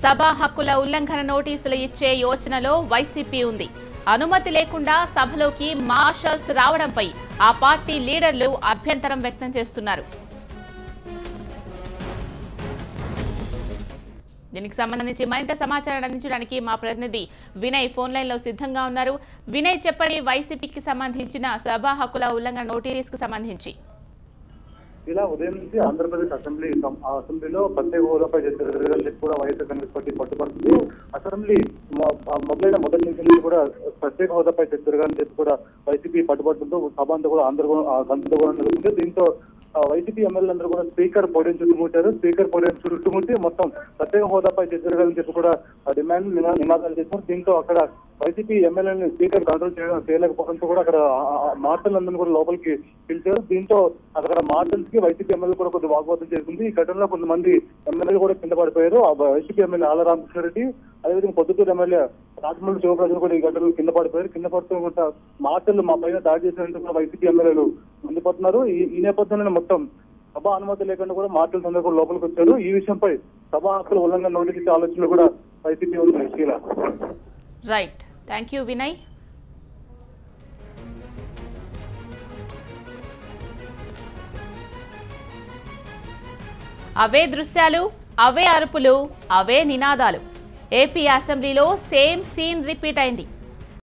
సభా హక్కుల ఉల్లంఘన నోటీసులు ఇచ్చే యోచనలో వైసీపీ ఉంది. అనుమతి లేకుండా సభలోకి మార్షల్స్ రావడంపై ఆ పార్టీ లీడర్లు అభ్యంతరం వ్యక్తం చేస్తున్నారు. దీనికి సంబంధించి మరింత సమాచారం అందించడానికి మా ప్రతినిధి వినయ్ ఫోన్ లైన్ లో సిద్ధంగా ఉన్నారు. వినయ్, చెప్పండి, వైసీపీకి సంబంధించిన సభా హక్కుల ఉల్లంఘన నోటీసుకు సంబంధించి. ఇలా ఉదయం నుంచి ఆంధ్రప్రదేశ్ అసెంబ్లీలో ప్రత్యేక హోదాపై కూడా వైఎస్ఆర్ కాంగ్రెస్ పార్టీ పట్టుబడుతుంది. అసెంబ్లీ మొదలైన మొదటి నుంచి కూడా ప్రత్యేక హోదాపై జరగాలని చెప్పి కూడా వైసీపీ పట్టుబడుతుందో సభ అంతా కూడా గందరగోళం జరుగుతుంది. దీంతో వైసీపీ ఎమ్మెల్యేలందరూ కూడా స్పీకర్ పోడియం చుట్టుముట్టారు. స్పీకర్ పోడియం చుట్టుముట్టి మొత్తం ప్రత్యేక హోదాపై జరగాలని చెప్పి కూడా డిమాండ్ నినాదాలు చేశారు. దీంతో అక్కడ వైసీపీ ఎమ్మెల్యేని స్పీకర్ కంట్రోల్ చేయలేకపోవడంతో కూడా అక్కడ మార్షల్లందరినీ కూడా లోపలికి పిలిచారు. దీంతో అక్కడ మార్షల్స్ కి వైసీపీ ఎమ్మెల్యే కూడా కొద్దిగా వాగ్వాదం చేసింది. ఈ ఘటనలో కొంతమంది ఎమ్మెల్యేలు కూడా కింద పడిపోయారు. వైసీపీ ఎమ్మెల్యే ఆళ్ల రామకృష్ణారెడ్డి, అదేవిధంగా పొద్దుటూరు ఎమ్మెల్యే రాజమౌళి శివప్రసాద్ కూడా ఈ ఘటనలో కింద పడిపోయారు. కింద పడుతూ మార్షల్ మా పైన దాడి చేసినట్టు కూడా వైసీపీ ఎమ్మెల్యేలు మండిపోతున్నారు. ఈ నేపథ్యంలో మొత్తం సభ అనుమతి లేకుండా కూడా మార్షల్స్ అందరూ కూడా లోపలికి వచ్చారు. ఈ విషయంపై సభా హక్కుల ఉల్లంఘన నోటీసు ఇచ్చే ఆలోచనలు కూడా వైసీపీ ఉంది. Right, thank you Vinay. అవే దృశ్యాలు, అవే అరుపులు, అవే నినాదాలు. ఏపీ అసెంబ్లీలో సేమ్ సీన్ రిపీట్ అయింది.